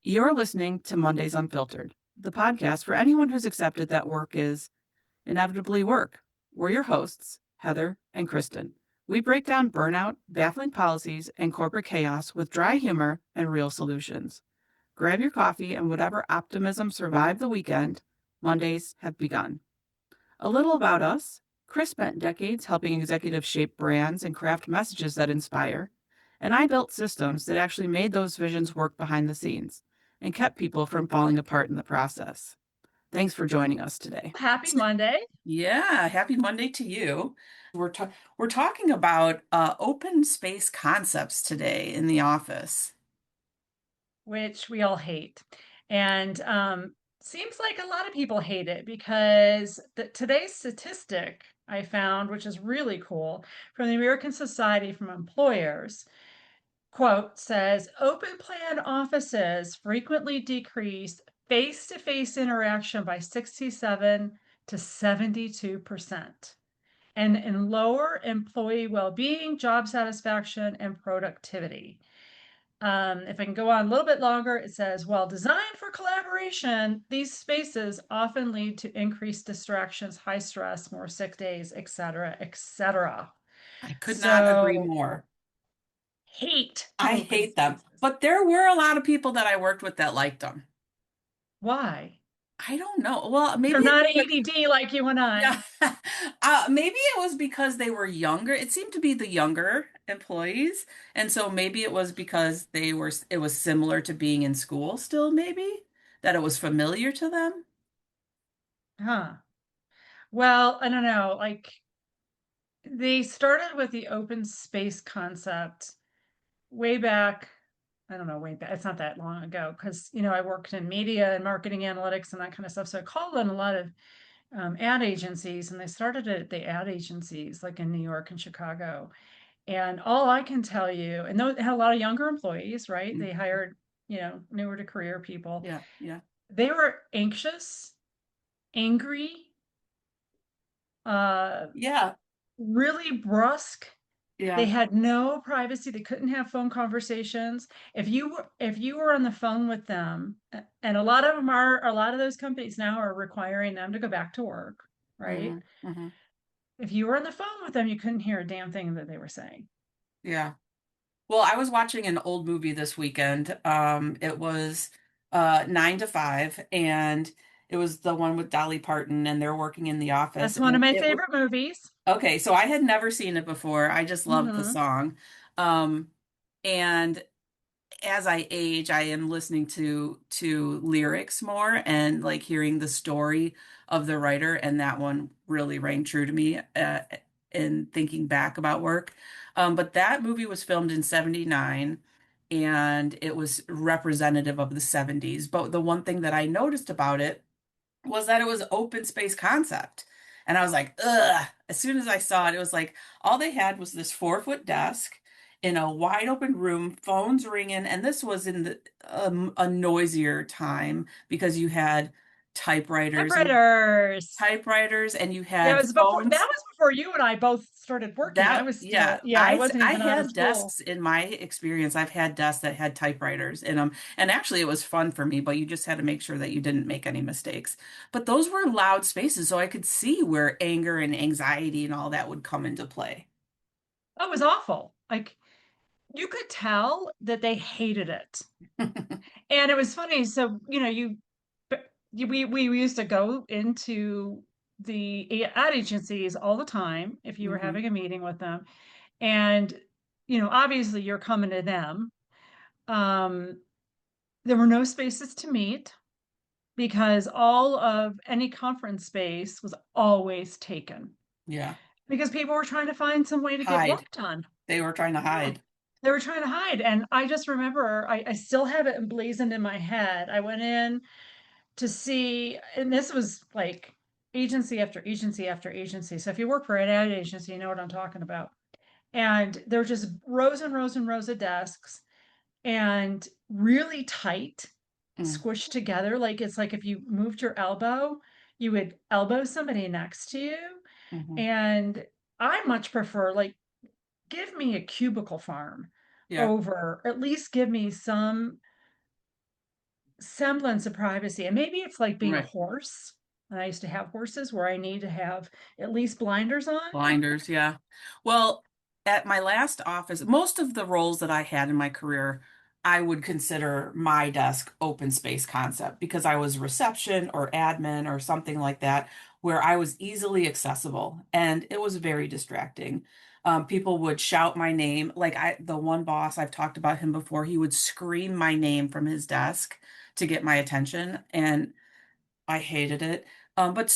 You're listening to Mondays Unfiltered, the podcast for anyone who's accepted that work is inevitably work. We're your hosts, Heather and Kristin. We break down burnout, baffling policies, and corporate chaos with dry humor and real solutions. Grab your coffee and whatever optimism survived the weekend, Mondays have begun. A little about us. Chris spent decades helping executives shape brands and craft messages that inspire, and I built systems that actually made those visions work behind the scenes and kept people from falling apart in the process. Thanks for joining us today. Happy Monday. Yeah, happy Monday to you. We're talking about open space concepts today in the office. Which we all hate. And seems like a lot of people hate it because today's statistic I found, which is really cool, from the American Society from Employers, quote, says open plan offices frequently decrease face-to-face interaction by 67 to 72%. And lower employee well-being, job satisfaction, and productivity. If I can go on a little bit longer, it says, while designed for collaboration, these spaces often lead to increased distractions, high stress, more sick days, etc., etc. I could not agree So more. hate I open hate them, spaces. but there were a lot of people that I worked with that liked them. Why? I don't know. Well, maybe They're it's not because ADD like you and I. yeah. Maybe it was because they were younger. It seemed to be the younger employees. And so maybe it was because it was similar to being in school still, maybe, that it was familiar to them. Huh. Well, I don't know. Like they started with the open space concept way back. I don't know, way back. It's not that long ago because, I worked in media and marketing analytics and that kind of stuff. So I called on a lot of ad agencies, and they started at the ad agencies like in New York and Chicago. And all I can tell you, and they had a lot of younger employees, right? They Mhm. hired, newer to career people. Yeah, yeah, They were anxious, angry, uh, yeah, really brusque. They yeah. had no privacy. They couldn't have phone conversations. If you were on the phone with them, and a lot of those companies now are requiring them to go back to work, right? Hmm, hmm. If you were on the phone with them, you couldn't hear a damn thing that they were saying. Yeah. Well, I was watching an old movie this weekend. It was 9 to 5, and it was the one with Dolly Parton, and they're working in the office, That's one of and my it was favorite movies. okay. So I had never seen it before. I just loved the Hmm. song. Um, and as I age, I am listening to lyrics more and like hearing the story of the writer, and that one really rang true to me in thinking back about work. But that movie was filmed in '79, and it was representative of the '70s. But the one thing that I noticed about it was that it was open space concept. And I was like, ugh. As soon as I saw it, it was like all they had was this 4 foot desk in a wide open room, phones ringing, and this was in a noisier time because you had typewriters and Typewriters. typewriters and you Yeah, it had was before that phones. was before you and I both started working. I That, was yeah, still, yeah, I wasn't I even out of had school. desks in my experience. I've had desks that had typewriters in them, and actually it was fun for me, but you just had to make sure that you didn't make any mistakes. But those were loud spaces, so I could see where anger and anxiety and all that would come into play. Oh, it was awful. Like you could tell that they hated it. And it was funny. So, we used to go into the ad agencies all the time if you were Hmm. having a meeting with them. And, obviously you're coming to them. Um, there were no spaces to meet because all of any conference space was always taken Yeah. because people were trying to find some way to get Hide. work done. They were trying to Yeah. hide. They were trying to hide. And I just remember, I still have it emblazoned in my head. I went in to see, and this was like agency after agency after agency. So if you work for an ad agency, you know what I'm talking about. And there were just rows and rows and rows of desks and really tight, Mm. squished together. Like it's like if you moved your elbow, you would elbow somebody next to you. Hmm. And I much prefer, like, give me a cubicle farm Yeah. over, at least give me some semblance of privacy. And maybe it's like being a Right. horse. And I used to have horses where I need to have at least blinders on. Blinders, yeah. Well, at my last office, most of the roles that I had in my career, I would consider my desk open space concept because I was reception or admin or something like that, where I was easily accessible, and it was very distracting. People would shout my name. The one boss, I've talked about him before, he would scream my name from his desk to get my attention, and I hated it. But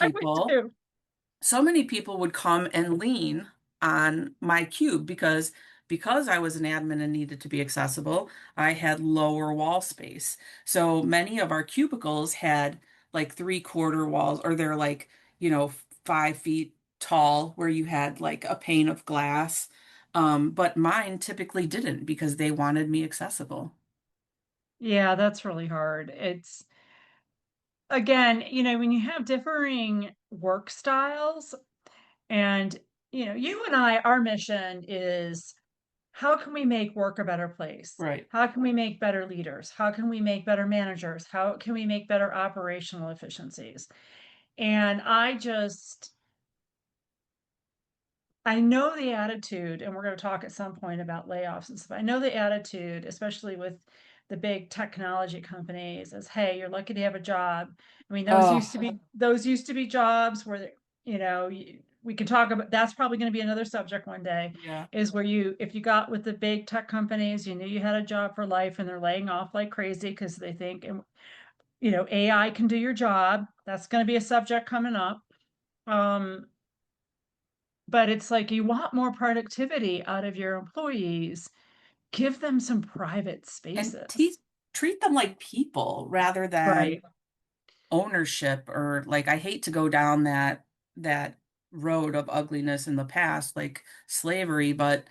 I would too. so many people would come and lean on my cube because I was an admin and needed to be accessible. I had lower wall space. So many of our cubicles had like three-quarter walls, or they're like, 5 feet tall, where you had like a pane of glass. But mine typically didn't because they wanted me accessible. Yeah, that's really hard. It's again, when you have differing work styles and you and I, our mission is how can we make work a better place? Right. How can we make better leaders? How can we make better managers? How can we make better operational efficiencies? And I know the attitude, and we're going to talk at some point about layoffs and stuff. I know the attitude, especially with the big technology companies, is, "Hey, you're lucky to have a job." I mean, Oh, those used to be jobs where, we can talk about. That's probably going to be another subject one day. yeah. Is where if you got with the big tech companies, you knew you had a job for life, and they're laying off like crazy because they think, AI can do your job. That's going to be a subject coming up. Um, but it's like you want more productivity out of your employees. Give them some private And spaces. treat them like people rather than Right. ownership, or like I hate to go down that road of ugliness in the past, like slavery, but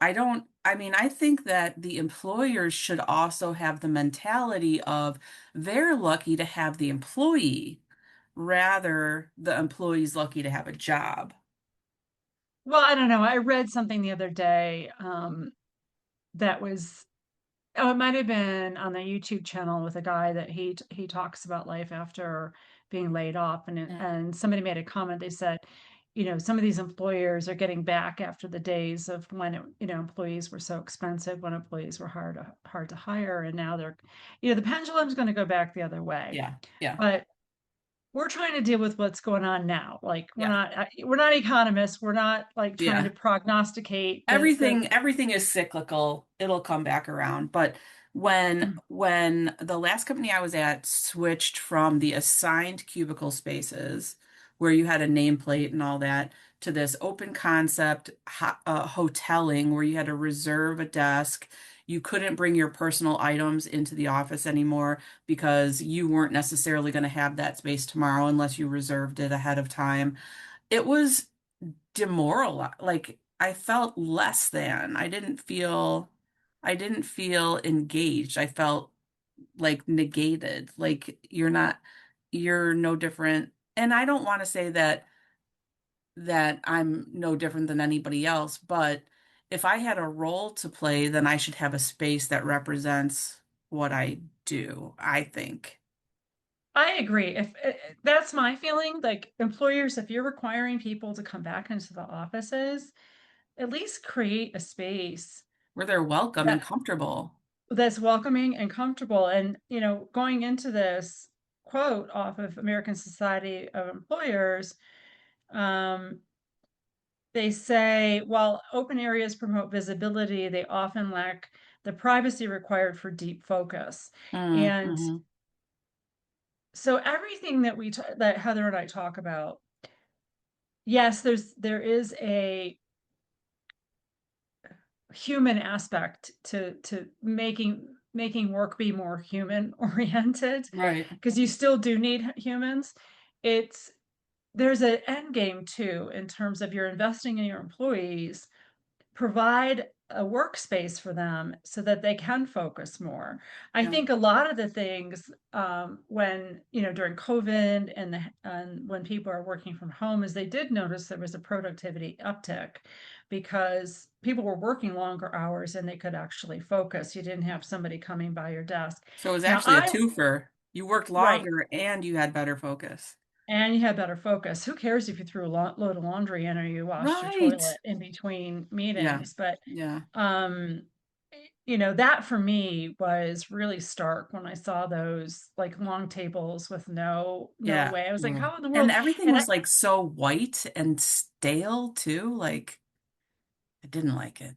I mean, I think that the employers should also have the mentality of they're lucky to have the employee, rather the employee's lucky to have a job. Well, I don't know. I read something the other day that was, oh, it might have been on the YouTube channel with a guy that he talks about life after being laid off, Mm. and somebody made a comment. They said, some of these employers are getting back after the days of when employees were so expensive, when employees were hard to hire, and now they're, the pendulum's going to go back the other way. Yeah, yeah, But we're trying to deal with what's going on now. Like yeah, we're not economists. We're not like trying to yeah. prognosticate the Everything is cyclical. It'll come back around. But when the last company I was at switched from the assigned cubicle spaces where you had a nameplate and all that to this open concept hoteling where you had to reserve a desk. You couldn't bring your personal items into the office anymore because you weren't necessarily going to have that space tomorrow unless you reserved it ahead of time. It was demoralized. Like I felt less than. I didn't feel engaged. I felt like negated. Like you're no different. And I don't want to say that I'm no different than anybody else, but if I had a role to play, then I should have a space that represents what I do, I think. I agree. If that's my feeling, like employers, if you're requiring people to come back into the offices, at least create a space Where they're welcome and that comfortable. that's welcoming and comfortable. And, going into this quote off of American Society of Employers, um, they say, while open areas promote visibility, they often lack the privacy required for deep focus. And Mm-hmm. so everything that Heather and I talk about, yes, there is a human aspect to making work be more human oriented, Right. because you still do need humans. It's there's an end game too in terms of you're investing in your employees, provide a workspace for them so that they can focus more. I Yeah. think a lot of the things, when, during COVID and when people are working from home, is they did notice there was a productivity uptick because people were working longer hours and they could actually focus. You didn't have somebody coming by your desk. So it was Now, actually a twofer. You worked right. longer and you had better focus. And you had better focus. Who cares if you threw a load of laundry in or you washed your Right. toilet in between Yeah. meetings? But Yeah. um, that for me was really stark when I saw those like long tables with no Yeah. way. I was like, Ugh. how in the And world? everything And I was like so white and stale too. Like I didn't like it.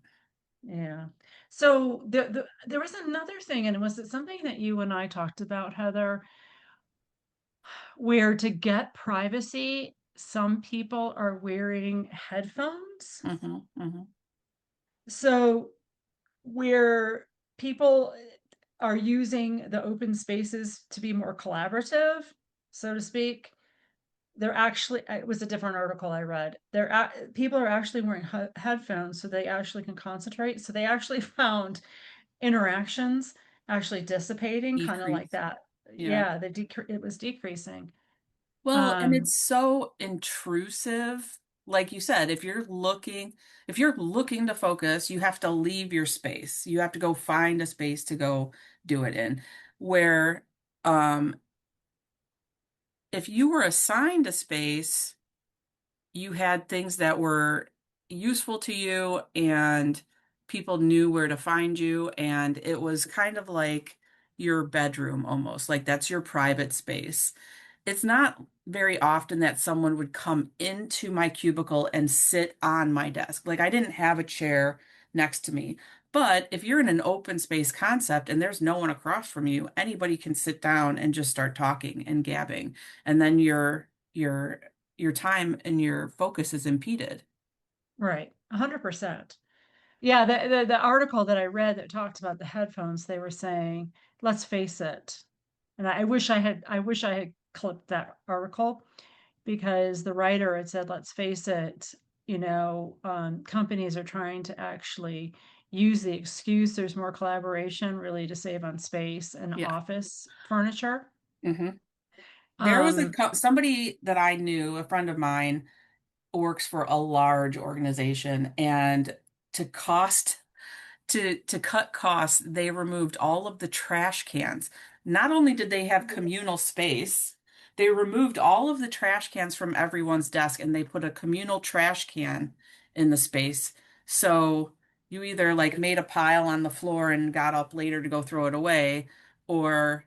Yeah. So there was another thing, and was it something that you and I talked about, Heather, where to get privacy, some people are wearing headphones? Hmm. So where people are using the open spaces to be more collaborative, so to speak. It was a different article I read. People are actually wearing headphones so they actually can concentrate. So they actually found interactions actually dissipating, kind of like Decrease. that. Yeah. Yeah, it was decreasing. Well, and Um, it's so intrusive. Like you said, if you're looking to focus, you have to leave your space. You have to go find a space to go do it in. Where, um, if you were assigned a space, you had things that were useful to you and people knew where to find you. And it was kind of like your bedroom almost, like that's your private space. It's not very often that someone would come into my cubicle and sit on my desk. Like I didn't have a chair next to me. But if you're in an open space concept and there's no one across from you, anybody can sit down and just start talking and gabbing. And then your time and your focus is impeded. right, 100%. Yeah, the article that I read that talked about the headphones, they were saying, let's face it. And I wish I had clipped that article because the writer had said, let's face it, companies are trying to actually use the excuse there's more collaboration really to save on space and Yeah. office furniture. Hmm. There was Um, somebody that I knew, a friend of mine, works for a large organization, and to cost to cut costs, they removed all of the trash cans. Not only did they have communal space, they removed all of the trash cans from everyone's desk and they put a communal trash can in the space. So you either like made a pile on the floor and got up later to go throw it away, or,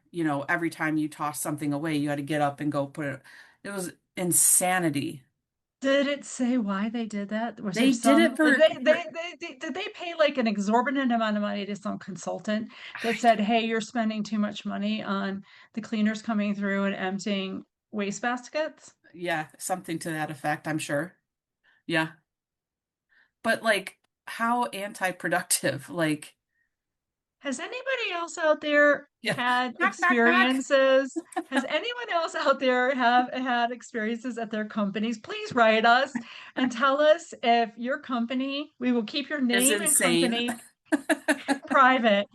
every time you tossed something away, you had to get up and go put it. It was insanity. did it say why they did that? Was there They did it some, did for, did they pay like an exorbitant amount of money to some consultant that said, hey, you're spending too much money on the cleaners coming through and emptying waste baskets? yeah, something to that effect, I'm sure. Yeah. But like how anti-productive? Like, Has anybody else out there yeah, had knock, knock, knock. experiences? Has anyone else out there have had experiences at their companies? Please write us and tell us if your company, we will keep your It's name and insane. company private,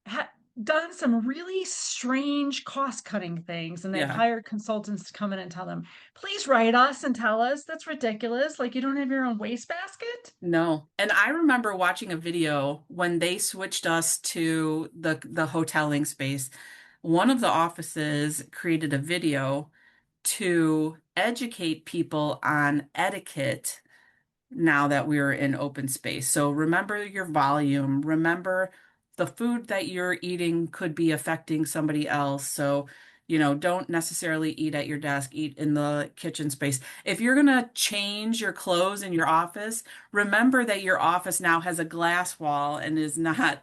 ha done some really strange cost-cutting things, and they've Yeah, hired consultants to come in and tell them, please write us and tell us that's ridiculous. Like you don't have your own wastebasket? no. And I remember watching a video when they switched us to the hoteling space. One of the offices created a video to educate people on etiquette now that we're in open space. So remember your volume. Remember the food that you're eating could be affecting somebody else. So, don't necessarily eat at your desk, eat in the kitchen space. If you're going to change your clothes in your office, remember that your office now has a glass wall and is not.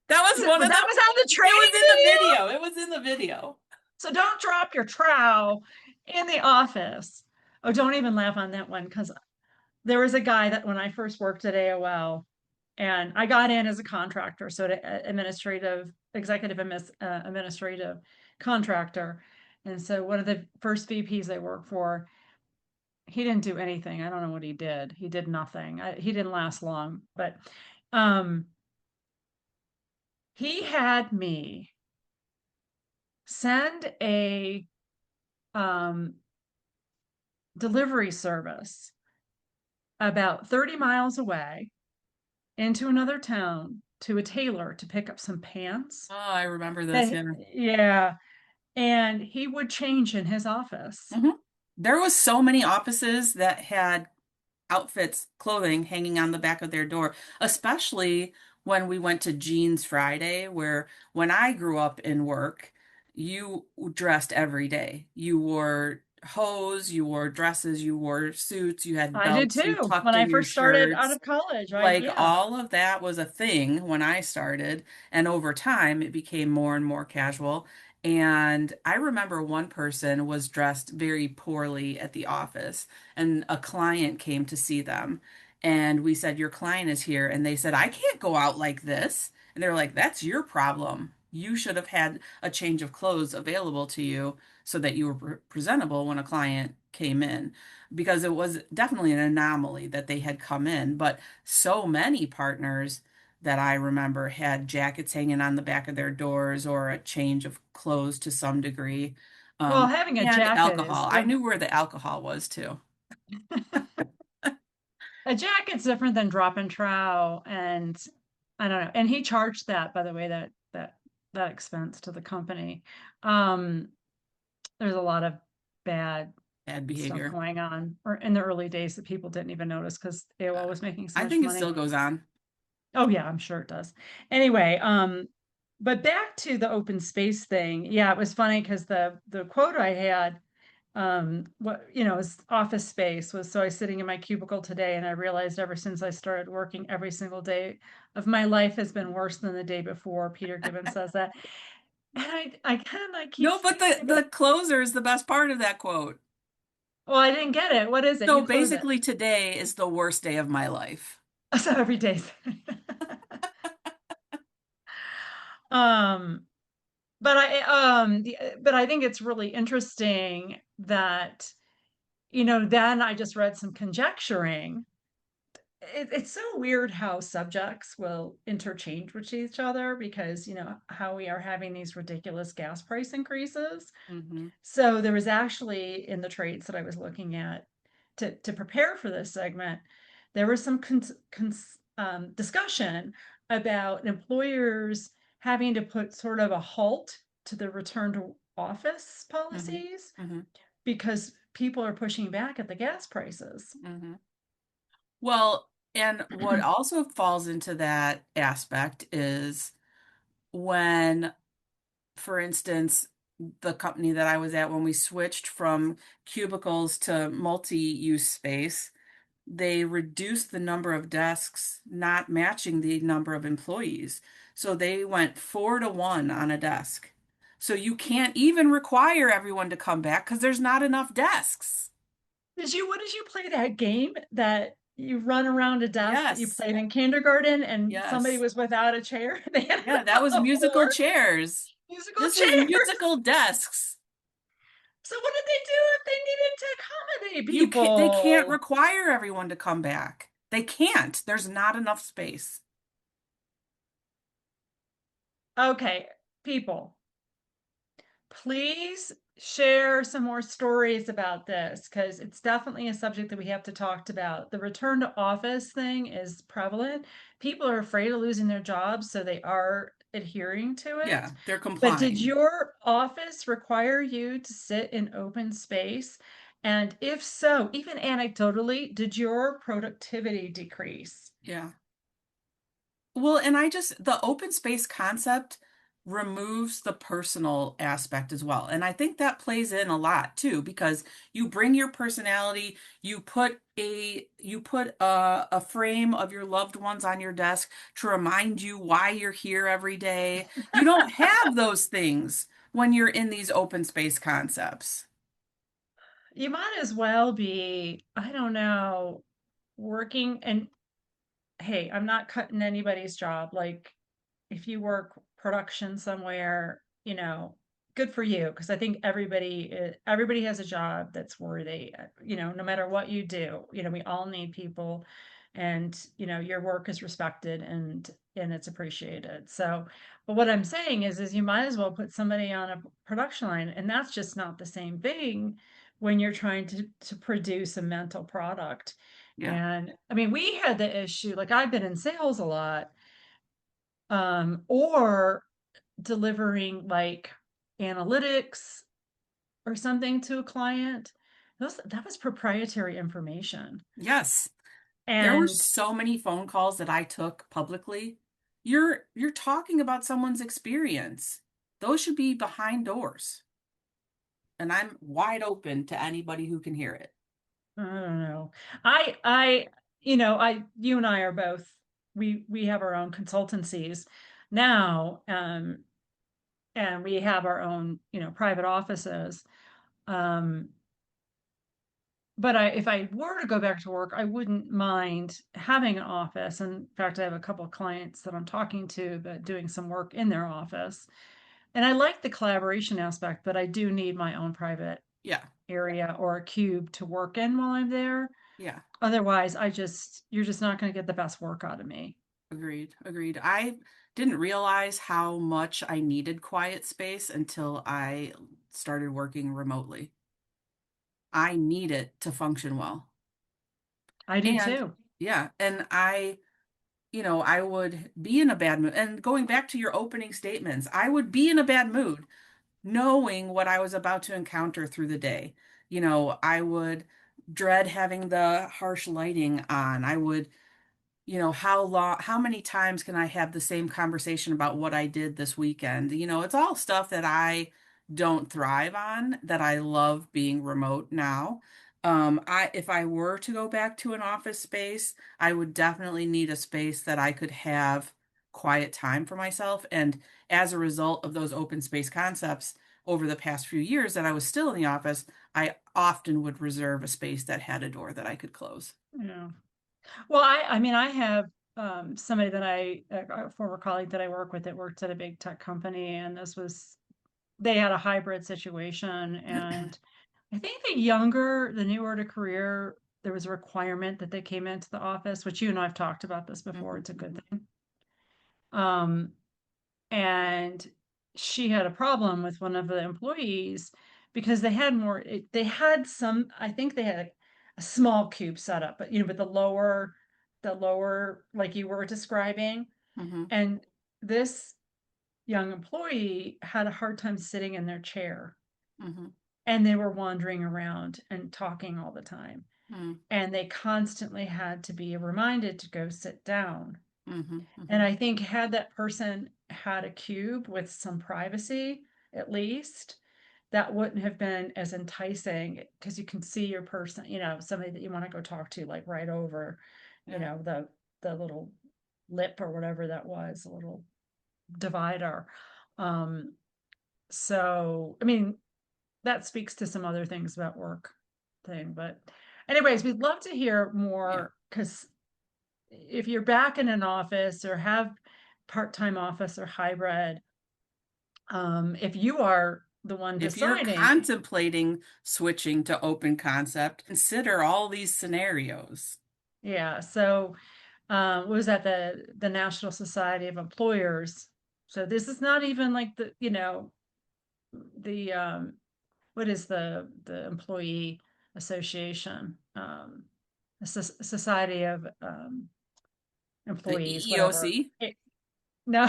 That was one Well, of that the, was on the it was training in the video. video. It was in the video. So don't drop your trowel in the office. Oh, don't even laugh on that one because there was a guy that when I first worked at AOL, and I got in as a contractor, so to administrative contractor. And so one of the first VPs I worked for, he didn't do anything. I don't know what he did. He did nothing. He didn't last long, but um, he had me send a um, delivery service about 30 miles away into another town to a tailor to pick up some pants. Oh, I remember this. That, Yeah. yeah. And he would change in his office. Hmm. There was so many offices that had outfits, clothing hanging on the back of their door, especially when we went to Jeans Friday, where when I grew up in work, you dressed every day. You wore hose, you wore dresses, you wore suits, you had I did belts, you too. tucked When I in your first started out shirts. of college, Like yeah. all of that was a thing when I started, and over time it became more and more casual. And I remember one person was dressed very poorly at the office, and a client came to see them. And we said, "Your client is here." And they said, "I can't go out like this." And they're like, "That's your problem. You should have had a change of clothes available to you so that you were presentable when a client came in." Because it was definitely an anomaly that they had come in. But so many partners that I remember had jackets hanging on the back of their doors or a change of clothes to some degree. Well, having a And jacket is alcohol. I knew where the alcohol was too. a jacket's different than drop and trow, and I don't know. And he charged that, by the way, that expense to the company. Um, there's a lot of bad Bad stuff behavior. going on, or in the early days that people didn't even notice because Uh, AOL was making so I much think it money. still goes on. Oh yeah, I'm sure it does. Anyway, but back to the open space thing. Yeah, it was funny because the quote I had, what was office space was, so I was sitting in my cubicle today and I realized ever since I started working every single day of my life has been worse than the day before. Peter Gibbons says that. And I kind of like keep No, but thinking about, the closer is the best part of that quote. well, I didn't get it. What is it? So You close it. basically, today is the worst day of my life. So every day. Um, but I think it's really interesting that, then I just read some conjecturing. It's so weird how subjects will interchange with each other because, how we are having these ridiculous gas price increases. Hmm. So there was actually in the trades that I was looking at to prepare for this segment, there was some discussion about employers having to put sort of a halt to the return to office Hmm. policies Hmm. because people are pushing back at the gas prices. Hmm. Well, and what also falls into that aspect is when, for instance, the company that I was at, when we switched from cubicles to multi-use space, they reduced the number of desks, not matching the number of employees. So they went 4 to 1 on a desk. So you can't even require everyone to come back because there's not enough desks. What did you play that game that you run around a desk that you Yes, played in kindergarten and somebody yes. was without a chair? They had it Yeah, that was on the musical floor, chairs. musical This is chairs. musical desks. So what did they do if they needed to accommodate They can't people? require everyone to come back. They can't. There's not enough space. Okay, people, please share some more stories about this because it's definitely a subject that we have to talk about. The return to office thing is prevalent. People are afraid of losing their jobs, so they are adhering to it. Yeah, they're But did complying. your office require you to sit in open space? And if so, even anecdotally, did your productivity decrease? Yeah. Well, and the open space concept removes the personal aspect as well. And I think that plays in a lot too, because you bring your personality, you put a frame of your loved ones on your desk to remind you why you're here every day. You don't have those things when you're in these open space concepts. You might as well be, I don't know, working and hey, I'm not cutting anybody's job. Like if you work production somewhere, good for you, because I think everybody has a job that's worthy. No matter what you do, we all need people, and your work is respected and it's appreciated. So, but what I'm saying is you might as well put somebody on a production line, and that's just not the same thing when you're trying to produce a mental product. Yeah. And I mean, we had the issue, like I've been in sales a lot, or delivering like analytics or something to a client. That was proprietary information. Yes. There were And so many phone calls that I took publicly. You're talking about someone's experience. Those should be behind doors. And I'm wide open to anybody who can hear it. I don't know. You and I are both, we have our own consultancies now, and we have our own, private offices. Um, but if I were to go back to work, I wouldn't mind having an office. And in fact, I have a couple of clients that I'm talking to about doing some work in their office. And I like the collaboration aspect, but I do need my own private Yeah. area or a cube to work in while I'm there. Yeah. Otherwise, you're just not going to get the best work out of me. Agreed. Agreed. I didn't realize how much I needed quiet space until I started working remotely. I need it to function well. I do And too. yeah, and I would be in a bad mood. And going back to your opening statements, I would be in a bad mood knowing what I was about to encounter through the day. I would dread having the harsh lighting on. I would how many times can I have the same conversation about what I did this weekend? It's all stuff that I don't thrive on, that I love being remote now. If I were to go back to an office space, I would definitely need a space that I could have quiet time for myself. And as a result of those open space concepts over the past few years that I was still in the office, I often would reserve a space that had a door that I could close. Yeah. Well, I mean, I have somebody a former colleague that I work with that worked at a big tech company, and they had a hybrid situation. And I think the newer to career, there was a requirement that they came into the office, which you and I've talked about this before. Mhm, It's a good mhm, thing. Um, and she had a problem with one of the employees because they had I think they had a small cube set up, but but the lower, like you were describing. mhm, And this young employee had a hard time sitting in their chair, mhm, and they were wandering around and talking all the time. mhm, And they constantly had to be reminded to go sit down. mhm, And mhm. I think had that person had a cube with some privacy, at least, that wouldn't have been as enticing, because you can see your person, somebody that you want to go talk to, like right over, Yeah, the little lip or whatever that was, a little divider. Um, so I mean, that speaks to some other things about work thing. But anyways, we'd love to hear yeah. more, because if you're back in an office or have part-time office or hybrid, if you are the one If you're deciding, contemplating switching to open concept, consider all these scenarios. yeah. So, what was that, the National Society of Employers? So this is not even like the what is the employee association, Society of The Employees, whatever. EEOC. No.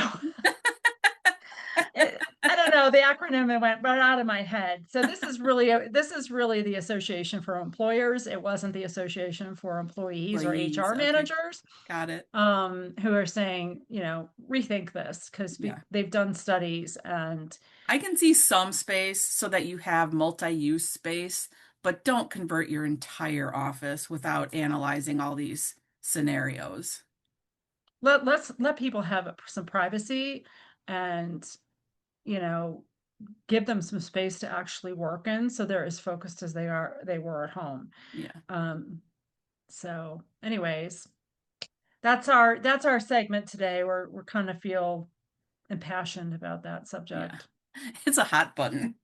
I don't know, the acronym, it went right out of my head. So this is really the Association for Employers. It wasn't the Association for Employees or Employees. HR Okay, managers, got it. who are saying, rethink this, because Yeah. they've done studies. And I can see some space so that you have multi-use space, but don't convert your entire office without analyzing all these scenarios. let people have some privacy, and you know give them some space to actually work in, so they're as focused as they were at home. Yeah, So anyways, that's our segment today. We're kind of feel impassioned about that yeah. subject. It's a hot button.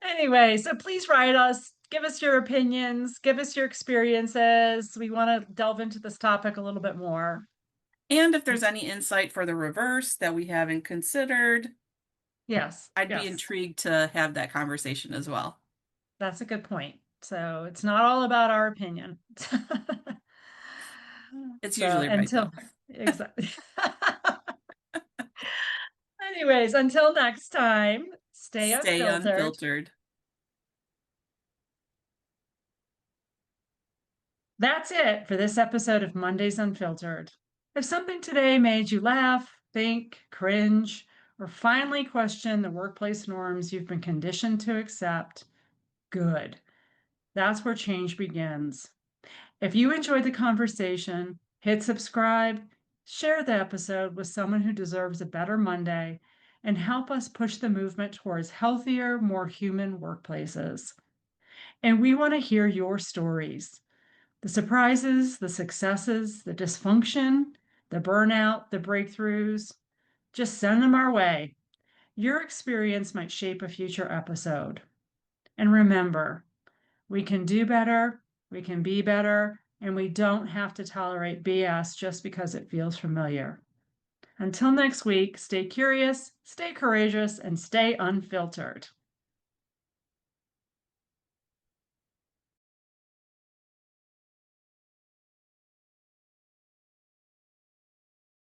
Anyway, so please write us, give us your opinions, give us your experiences. We want to delve into this topic a little bit more. And if there's any insight for the reverse that we haven't considered, Yes, I'd be yes, intrigued to have that conversation as well. that's a good point. So it's not all about our opinion. It's So usually right, until though. exactly. Anyways, until next time, stay Stay unfiltered. unfiltered. That's it for this episode of Mondays Unfiltered. If something today made you laugh, think, cringe, or finally question the workplace norms you've been conditioned to accept, good. That's where change begins. If you enjoyed the conversation, hit subscribe, share the episode with someone who deserves a better Monday, and help us push the movement towards healthier, more human workplaces. And we want to hear your stories, the surprises, the successes, the dysfunction, the burnout, the breakthroughs. Just send them our way. Your experience might shape a future episode. And remember, we can do better, we can be better, and we don't have to tolerate BS just because it feels familiar. Until next week, stay curious, stay courageous, and stay unfiltered.